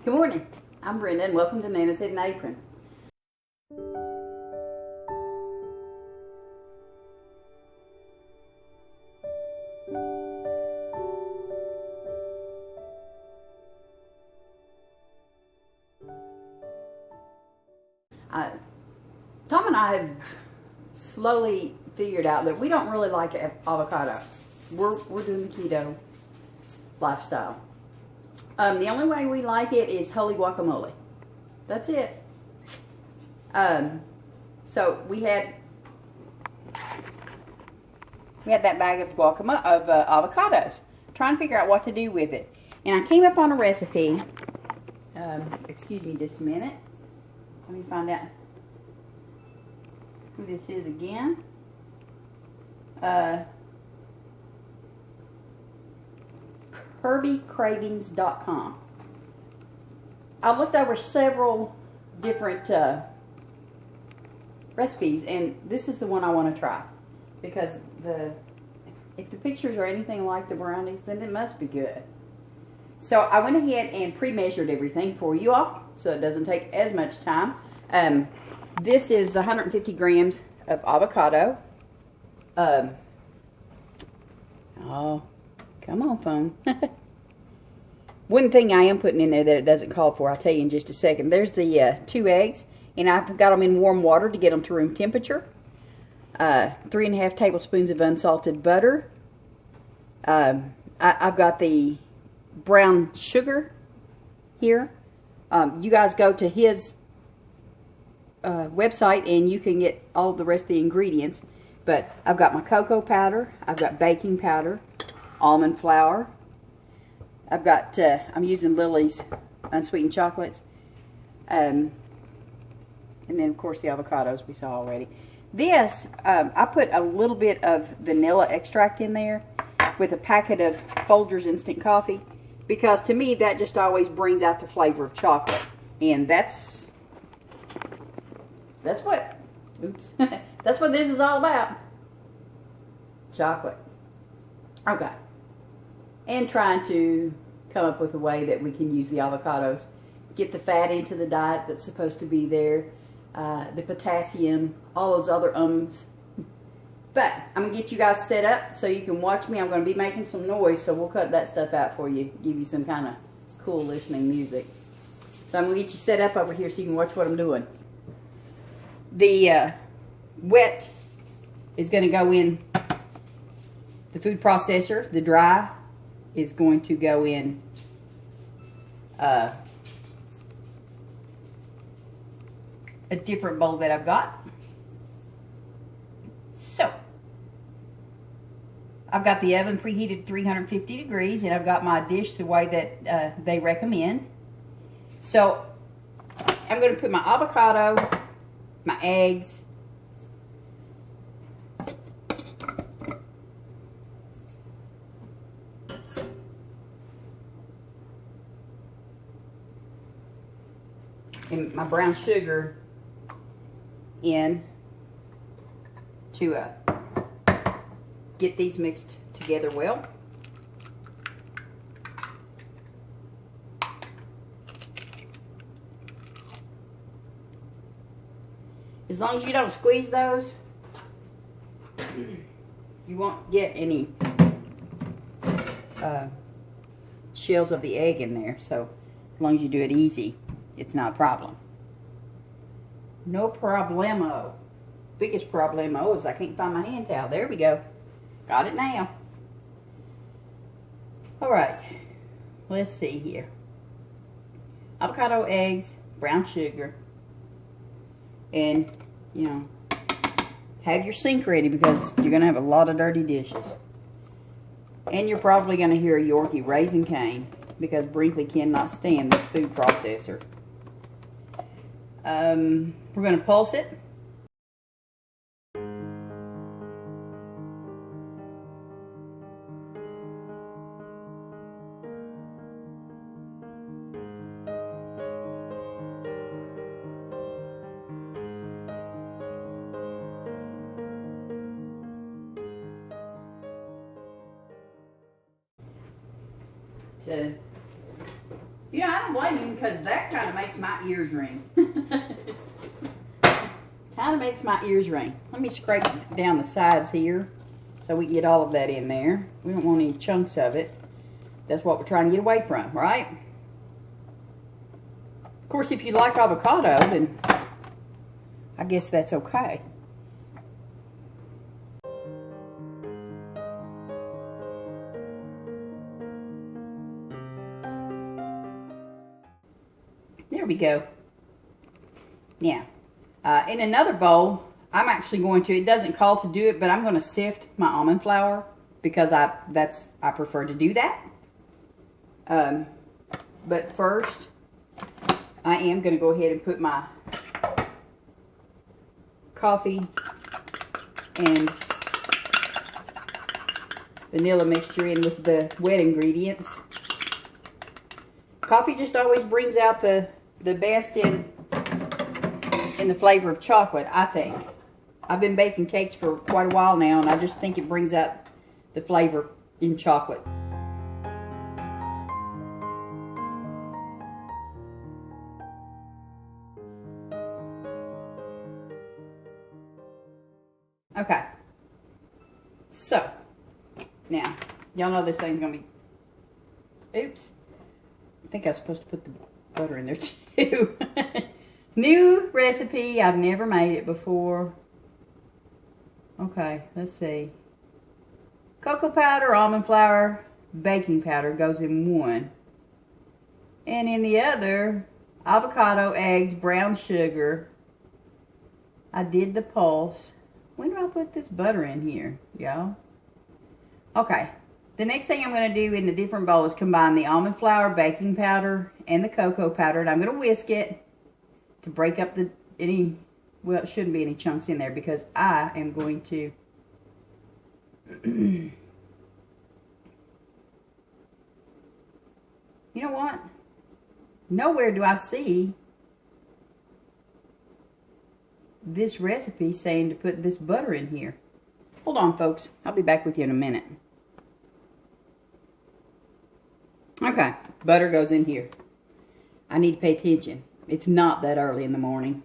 Good morning. I'm Brenda and welcome to Nana's Hidden Apron. Tom and I have slowly figured out that we don't really like avocado. We're doing the keto lifestyle. The only way we like it is holy guacamole. That's it. So we had that bag of avocados, trying to figure out what to do with it, and I came up on a recipe. Excuse me just a minute. Let me find out who this is again. KirbyCravings.com. I looked over several different recipes, and this is the one I want to try, because if the pictures are anything like the brownies, then it must be good. So I went ahead and pre-measured everything for you all, so it doesn't take as much time. This is 150 grams of avocado. Oh, come on, phone. One thing I am putting in there that it doesn't call for, I'll tell you in just a second. There's the 2 eggs, and I've got them in warm water to get them to room temperature. 3½ tablespoons of unsalted butter. I've got the brown sugar here. You guys go to his website and you can get all the rest of the ingredients. But I've got my cocoa powder. I've got baking powder, almond flour. I've got, I'm using Lily's unsweetened chocolates. And then, of course, the avocados we saw already. This, I put a little bit of vanilla extract in there with a packet of Folgers instant coffee, because to me that just always brings out the flavor of chocolate. And that's what, oops, that's what this is all about. Chocolate. Okay. And trying to come up with a way that we can use the avocados, get the fat into the diet that's supposed to be there, the potassium, all those other But I'm going to get you guys set up so you can watch me. I'm going to be making some noise, so we'll cut that stuff out for you, give you some kind of cool listening music. So I'm going to get you set up over here so you can watch what I'm doing. The wet is going to go in the food processor. The dry is going to go in a different bowl that I've got. So, I've got the oven preheated 350 degrees, and I've got my dish the way that they recommend. So, I'm going to put my avocado, my eggs, and my brown sugar in to get these mixed together well. As long as you don't squeeze those, you won't get any shells of the egg in there. So as long as you do it easy, it's not a problem. No problemo. Biggest problemo is I can't find my hand towel. There we go. Got it now. Alright. Let's see here. Avocado, eggs, brown sugar. And, you know, have your sink ready because you're going to have a lot of dirty dishes. And you're probably going to hear a Yorkie raising cane because Brinkley cannot stand this food processor. We're going to pulse it. So You know, I don't blame him because that kind of makes my ears ring. Kind of makes my ears ring. Let me scrape down the sides here so we can get all of that in there. We don't want any chunks of it. That's what we're trying to get away from, right? Of course, if you like avocado, then I guess that's okay. There we go. Now, in another bowl, I'm actually going to, it doesn't call to do it, but I'm going to sift my almond flour because I prefer to do that. But first, I am going to go ahead and put my coffee and vanilla mixture in with the wet ingredients. Coffee just always brings out the best in the flavor of chocolate, I think. I've been baking cakes for quite a while now, and I just think it brings out the flavor in chocolate. Okay, so now y'all know this thing's gonna be, oops, I think I was supposed to put the butter in there too. New recipe, I've never made it before. Okay, let's see. Cocoa powder, almond flour, baking powder goes in one, and in the other, avocado, eggs, brown sugar. I did the pulse. When do I put this butter in here, y'all? Okay, the next thing I'm going to do in a different bowl is combine the almond flour, baking powder, and the cocoa powder, and I'm going to whisk it to break up well, it shouldn't be any chunks in there because I am going to you know what? Nowhere do I see this recipe saying to put this butter in here. Hold on, folks. I'll be back with you in a minute. Okay, butter goes in here. I need to pay attention. It's not that early in the morning.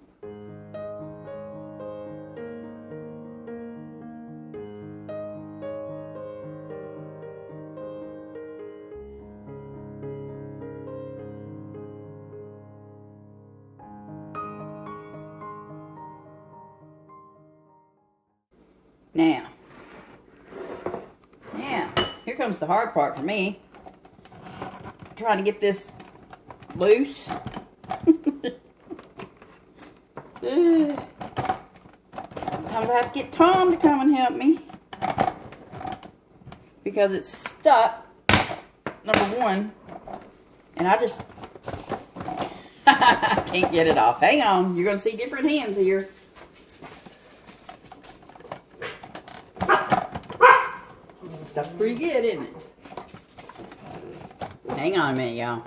Now, here comes the hard part for me. Trying to get this loose. Sometimes I have to get Tom to come and help me because it's stuck, number one, and I just can't get it off. Hang on, you're going to see different hands here. Stuck pretty good, isn't it? Hang on a minute, y'all.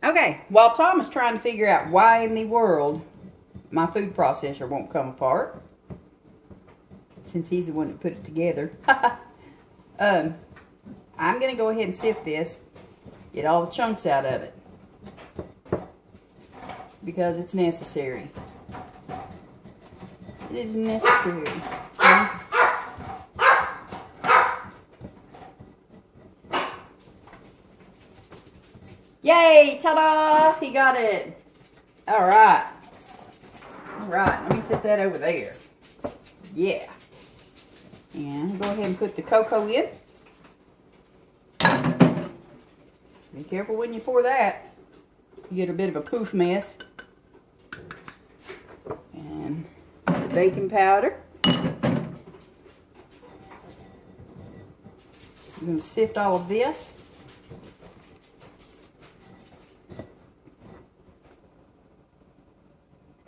Okay, while Tom is trying to figure out why in the world my food processor won't come apart, since he's the one that put it together, I'm going to go ahead and sift this, get all the chunks out of it, because it's necessary. It is necessary. Okay? Yay! Ta-da! He got it. All right. All right. Let me set that over there. Yeah. And go ahead and put the cocoa in. Be careful when you pour that. You get a bit of a poof mess. And the baking powder. I'm going to sift all of this.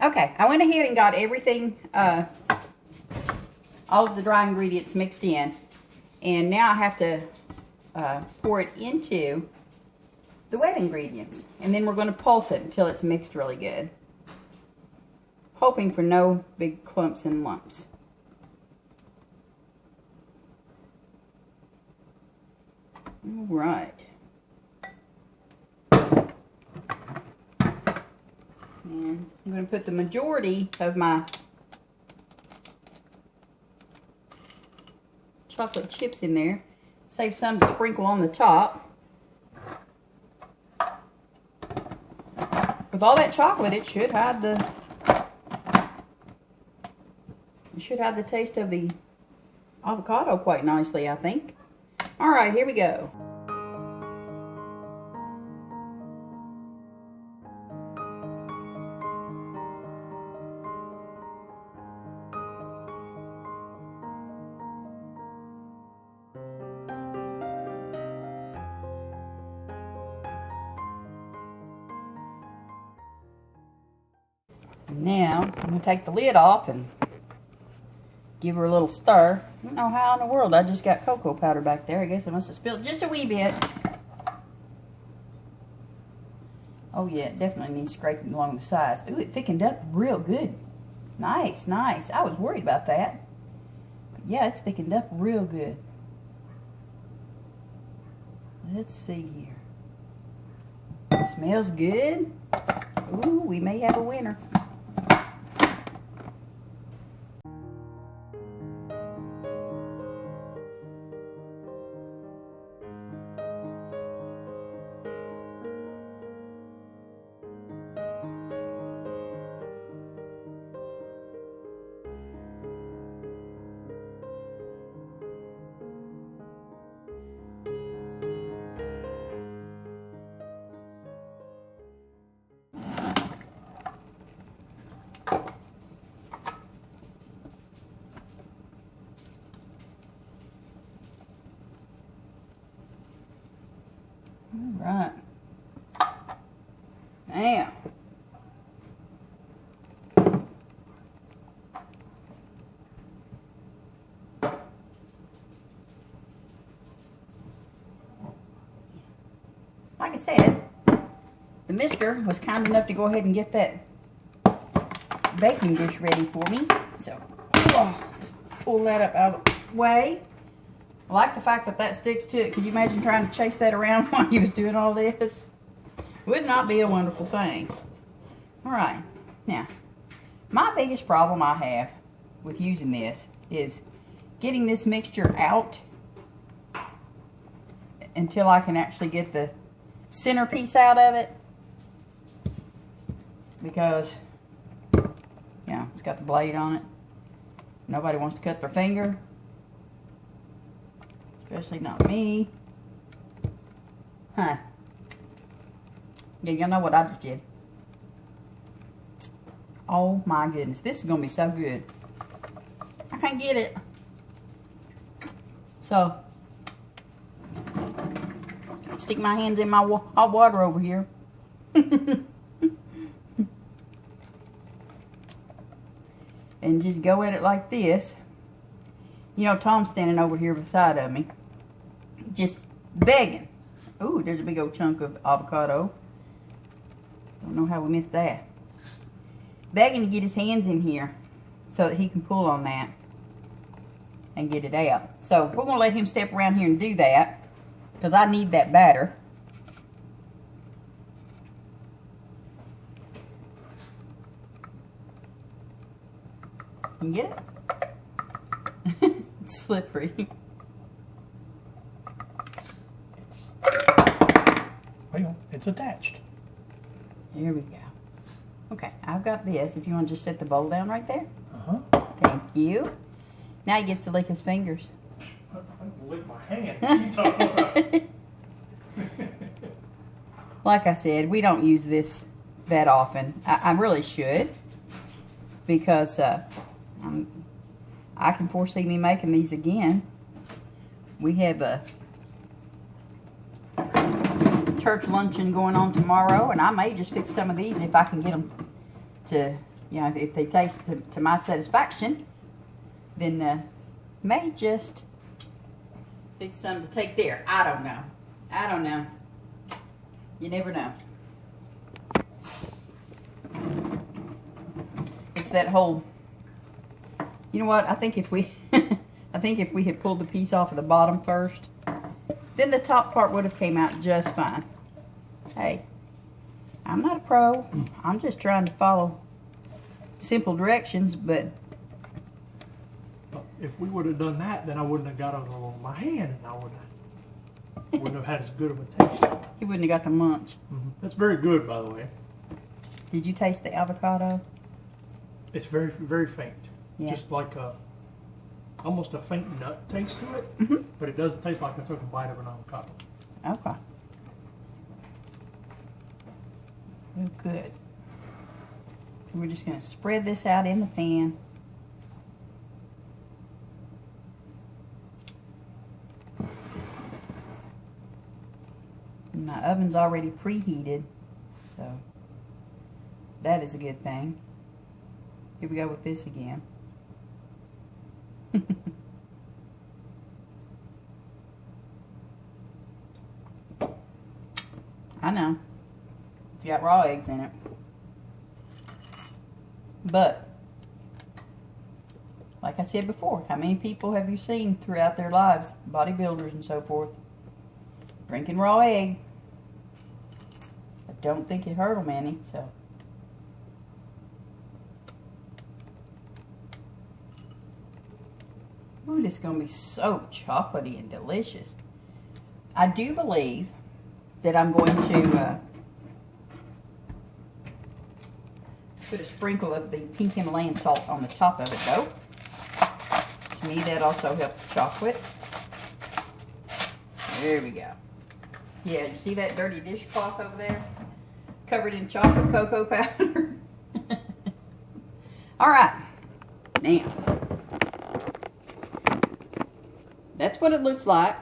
Okay, I went ahead and got everything, all of the dry ingredients mixed in. And now I have to pour it into the wet ingredients. And then we're going to pulse it until it's mixed really good. Hoping for no big clumps and lumps. All right. And I'm going to put the majority of my chocolate chips in there. Save some to sprinkle on the top. With all that chocolate, it should hide the taste of the avocado quite nicely, I think. All right, here we go. Now, I'm going to take the lid off and give her a little stir. I don't know how in the world I just got cocoa powder back there. I guess I must have spilled just a wee bit. Oh yeah, it definitely needs scraping along the sides. Ooh, it thickened up real good. Nice, nice. I was worried about that. But yeah, it's thickened up real good. Let's see here. It smells good. Ooh, we may have a winner. Right. Now, like I said, the mister was kind enough to go ahead and get that baking dish ready for me. So, let's pull that up out of the way. I like the fact that that sticks to it. Could you imagine trying to chase that around while he was doing all this? Would not be a wonderful thing. All right. Now, my biggest problem I have with using this is getting this mixture out until I can actually get the centerpiece out of it. Because, yeah, it's got the blade on it. Nobody wants to cut their finger. Especially not me. Huh. Yeah, y'all know what I just did. Oh my goodness. This is going to be so good. I can't get it. So, stick my hands in my hot water over here. And just go at it like this. You know, Tom's standing over here beside of me. Just begging. Ooh, there's a big old chunk of avocado. Don't know how we missed that. Begging to get his hands in here so that he can pull on that and get it out. So we're going to let him step around here and do that because I need that batter. You can get it? It's slippery. Well, it's attached. Here we go. Okay, I've got this. If you want to just set the bowl down right there. Uh-huh. Thank you. Now he gets to lick his fingers. I'm going to lick my hand. Like I said, we don't use this that often. I really should. Because I can foresee me making these again. We have a church luncheon going on tomorrow, and I may just fix some of these if I can get them to, you know, if they taste to my satisfaction, then may just fix some to take there. I don't know. I don't know. You never know. It's that whole, you know what, I think if we had pulled the piece off of the bottom first, then the top part would have came out just fine. Hey, I'm not a pro. I'm just trying to follow simple directions, but if we would have done that, then I wouldn't have got it on my hand, and I wouldn't have had as good of a taste. you wouldn't have got the munch. That's very good, by the way. Did you taste the avocado? It's very, very faint. Yeah. Just like almost a faint nut taste to it, but it doesn't taste like I took a bite of an avocado. Okay. Oh, good. We're just going to spread this out in the pan. My oven's already preheated, so that is a good thing. Here we go with this again. I know. It's got raw eggs in it. But, like I said before, how many people have you seen throughout their lives, bodybuilders and so forth, drinking raw egg? I don't think it hurt them any, so. Ooh, this is going to be so chocolatey and delicious. I do believe that I'm going to put a sprinkle of the pink Himalayan salt on the top of it, though. To me, that also helps the chocolate. There we go. Yeah, you see that dirty dishcloth over there? Covered in chocolate cocoa powder. All right. Now, that's what it looks like.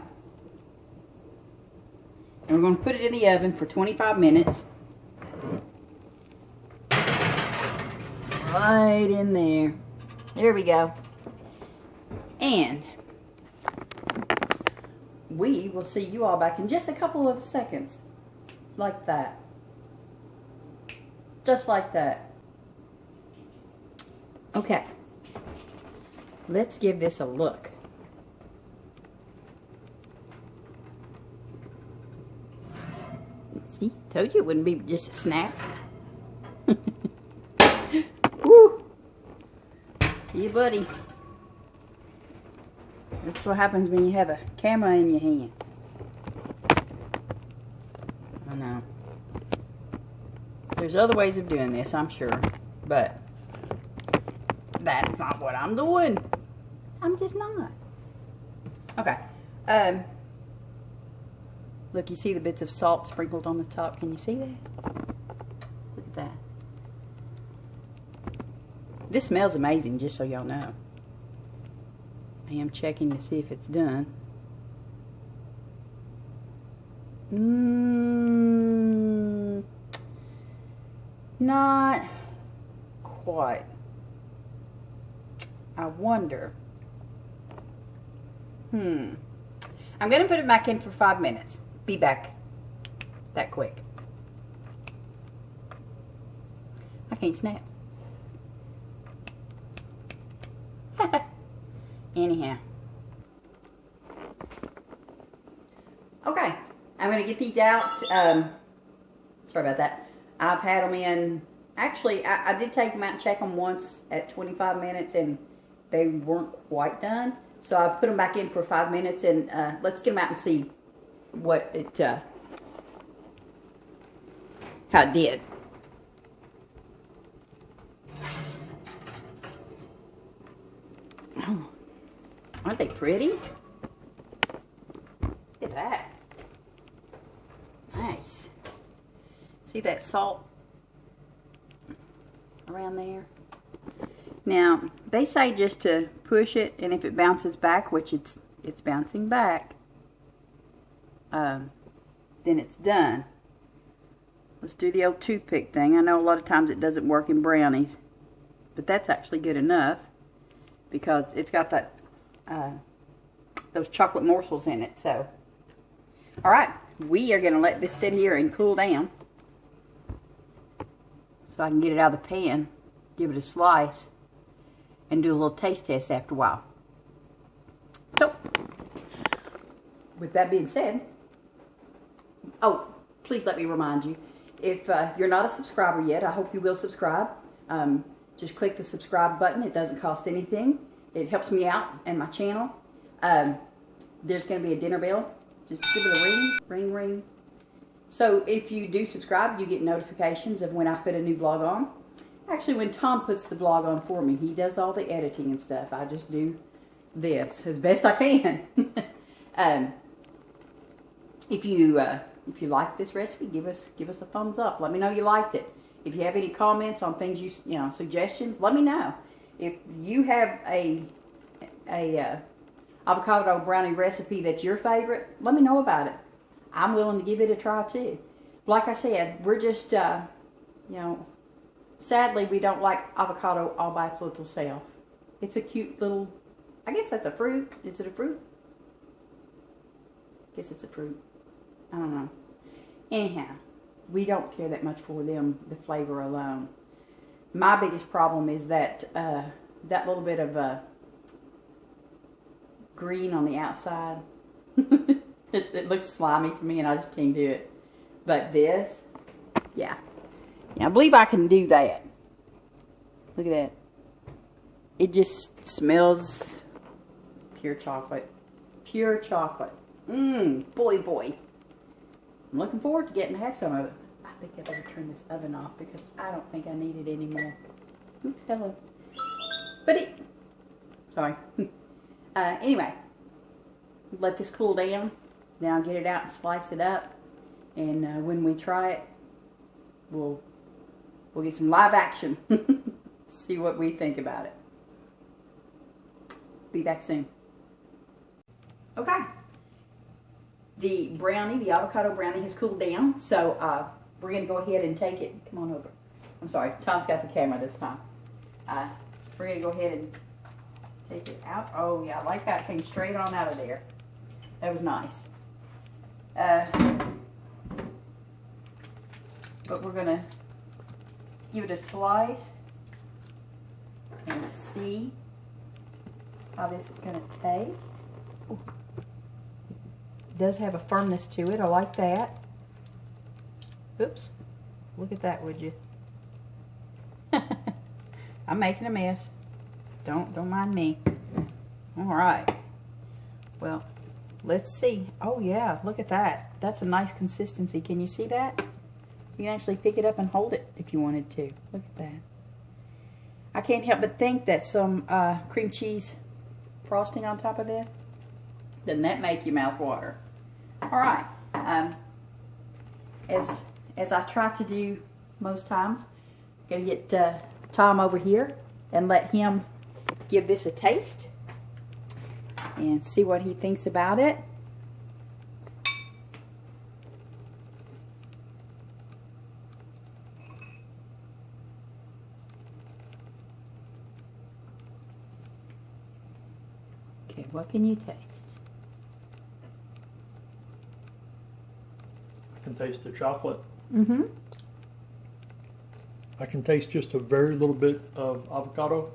And we're going to put it in the oven for 25 minutes. Right in there. There we go. And we will see you all back in just a couple of seconds. Like that. Just like that. Okay. Let's give this a look. See? Told you it wouldn't be just a snap. Woo! Yeah, buddy. That's what happens when you have a camera in your hand. I know. There's other ways of doing this, I'm sure. But that's not what I'm doing. I'm just not. Okay. Look, you see the bits of salt sprinkled on the top. Can you see that? Look at that. This smells amazing, just so y'all know. I am checking to see if it's done. Not quite. I wonder. I'm going to put it back in for 5 minutes. Be back that quick. I can't snap. Anyhow. Okay. I'm going to get these out. Sorry about that. I've had them in. Actually, I did take them out and check them once at 25 minutes and they weren't quite done. So I've put them back in for 5 minutes and let's get them out and see what it, how it did. Oh, aren't they pretty? Look at that. Nice. See that salt around there? Now, they say just to push it, and if it bounces back, which it's bouncing back, then it's done. Let's do the old toothpick thing. I know a lot of times it doesn't work in brownies, but that's actually good enough because it's got that those chocolate morsels in it. So, all right, we are going to let this sit here and cool down so I can get it out of the pan, give it a slice, and do a little taste test after a while. So, with that being said, oh, please let me remind you, If you're not a subscriber yet, I hope you will subscribe. Just click the subscribe button. It doesn't cost anything. It helps me out and my channel. There's going to be a dinner bell. Just give it a ring, ring, ring. So if you do subscribe, you get notifications of when I put a new vlog on. Actually, when Tom puts the vlog on for me, he does all the editing and stuff. I just do this as best I can. If you like this recipe, give us a thumbs up. Let me know you liked it. If you have any comments on things suggestions, let me know. If you have a avocado brownie recipe that's your favorite, let me know about it. I'm willing to give it a try too. Like I said, we're just sadly we don't like avocado all by its little self. It's a cute little, I guess that's a fruit. Is it a fruit? I guess it's a fruit. I don't know. Anyhow, we don't care that much for them, the flavor alone. My biggest problem is that that little bit of green on the outside. It looks slimy to me and I just can't do it. But this, yeah, I believe I can do that. Look at that. It just smells pure chocolate. Pure chocolate. Boy. I'm looking forward to getting to have some of it. I think I better turn this oven off because I don't think I need it anymore. Oops, hello. But sorry. Anyway, let this cool down. Then I'll get it out and slice it up. And when we try it, we'll get some live action. See what we think about it. Be back soon. Okay. The brownie, the avocado brownie has cooled down. So we're going to go ahead and take it. Come on over. I'm sorry. Tom's got the camera this time. We're going to go ahead and take it out. Oh, yeah. I like that. Came straight on out of there. That was nice. But we're going to give it a slice and see how this is going to taste. Ooh. It does have a firmness to it. I like that. Oops. Look at that, would you? I'm making a mess. Don't mind me. All right. Well, let's see. Oh, yeah. Look at that. That's a nice consistency. Can you see that? You can actually pick it up and hold it if you wanted to. Look at that. I can't help but think that some cream cheese frosting on top of this. Doesn't that make your mouth water? All right. As I try to do most times, I'm going to get Tom over here and let him give this a taste and see what he thinks about it. Okay, what can you taste? I can taste the chocolate. Mm-hmm. I can taste just a very little bit of avocado.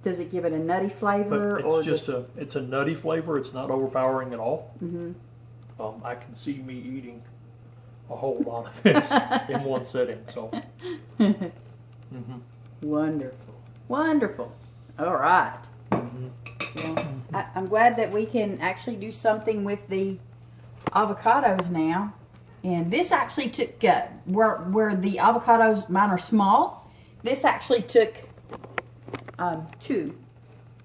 Does it give it a nutty flavor? But it's or just it's a nutty flavor. It's not overpowering at all. Mm-hmm. I can see me eating a whole lot of this in one sitting. So, Wonderful, wonderful. All right. Well, I'm glad that we can actually do something with the avocados now. And this actually took where the avocados, mine are small. This actually took two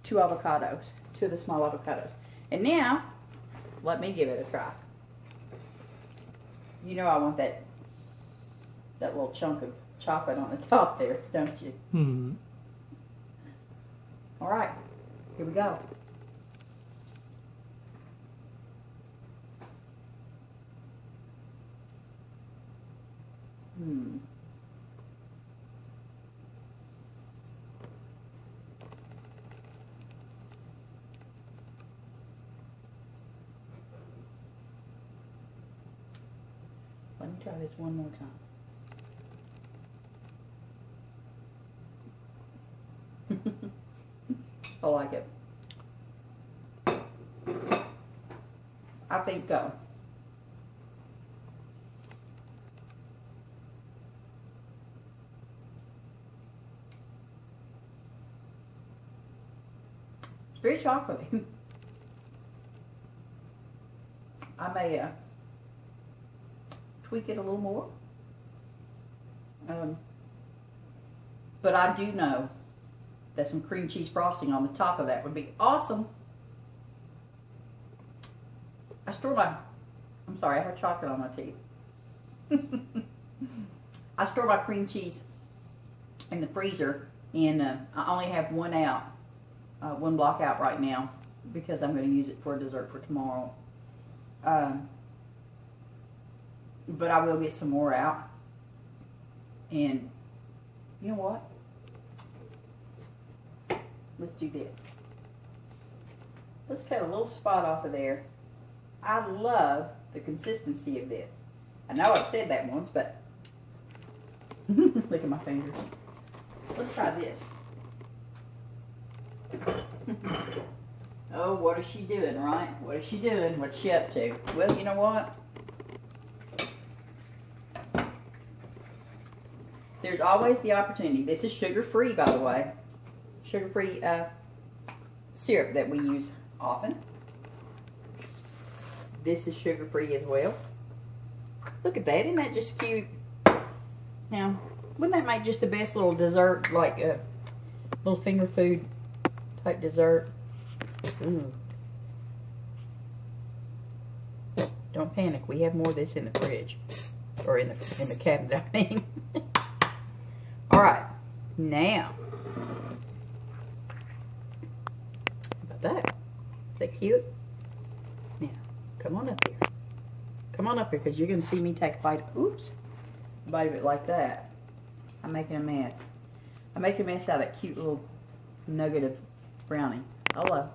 avocados, two of the small avocados. And now, let me give it a try. You know I want that little chunk of chocolate on the top there, don't you? Mm-hmm. All right, here we go. Let me try this one more time. I like it. I think very chocolatey. I may tweak it a little more. But I do know that some cream cheese frosting on the top of that would be awesome. I'm sorry, I have chocolate on my teeth. I store my cream cheese in the freezer, and I only have one block out right now because I'm going to use it for a dessert for tomorrow. But I will get some more out. And you know what? Let's do this. Let's cut a little spot off of there. I love the consistency of this. I know I've said that once, but look at my fingers. Let's try this. Oh, what is she doing, right? What is she doing? What's she up to? Well, you know what? There's always the opportunity. This is sugar-free, by the way. Sugar-free syrup that we use often. This is sugar-free as well. Look at that. Isn't that just cute? Now, wouldn't that make just the best little dessert, like a little finger food type dessert? Ooh. Don't panic. We have more of this in the fridge. Or in the cabinet, I mean. Alright. Now. How about that? Is that cute? Now, come on up here. Come on up here, because you're going to see me take a bite of it like that. I'm making a mess. I'm making a mess out of that cute little nugget of brownie. Hello.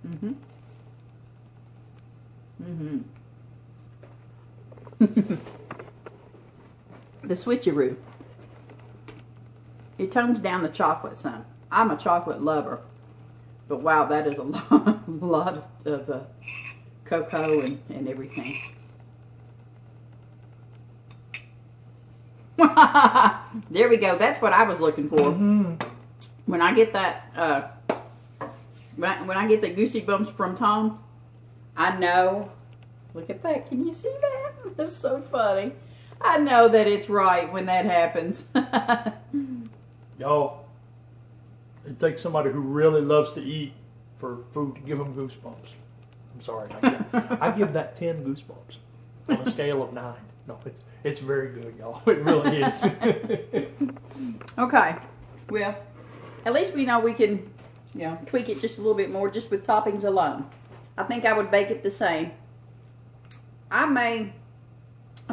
Mm-hmm. Mm-hmm. The switcheroo. It tones down the chocolate some. I'm a chocolate lover. But wow, that is a lot of cocoa and everything. There we go. That's what I was looking for. Mm-hmm. When I get that, when I get the goosey bumps from Tom, I know. Look at that. Can you see that? That's so funny. I know that it's right when that happens. Y'all, it takes somebody who really loves to eat for food to give them goosebumps. I'm sorry. I give that 10 goosebumps on a scale of 9. No, it's very good, y'all. It really is. Okay. Well, at least we know we can, tweak it just a little bit more just with toppings alone. I think I would bake it the same. I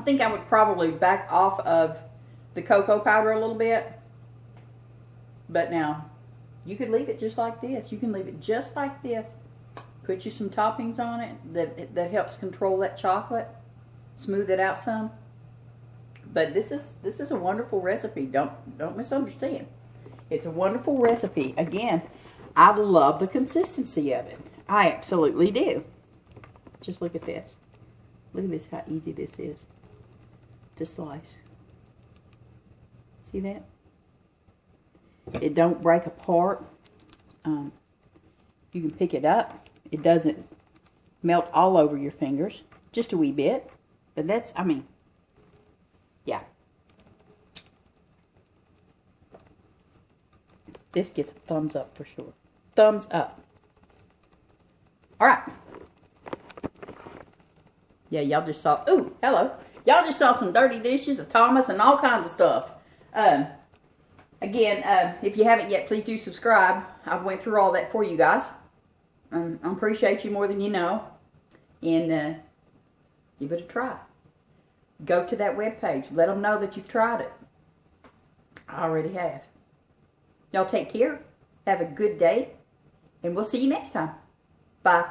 think I would probably back off of the cocoa powder a little bit. But now, you could leave it just like this. You can leave it just like this. Put you some toppings on it that helps control that chocolate. Smooth it out some. But this is a wonderful recipe. Don't misunderstand. It's a wonderful recipe. Again, I love the consistency of it. I absolutely do. Just look at this. Look at this, how easy this is to slice. See that? It don't break apart. You can pick it up. It doesn't melt all over your fingers. Just a wee bit. But that's, yeah. This gets a thumbs up for sure. Thumbs up. Alright. Yeah, y'all just saw, ooh, hello. Y'all just saw some dirty dishes of Thomas and all kinds of stuff. Again, if you haven't yet, please do subscribe. I've went through all that for you guys. I appreciate you more than you know. And give it a try. Go to that webpage. Let them know that you've tried it. I already have. Y'all take care. Have a good day. And we'll see you next time. Bye.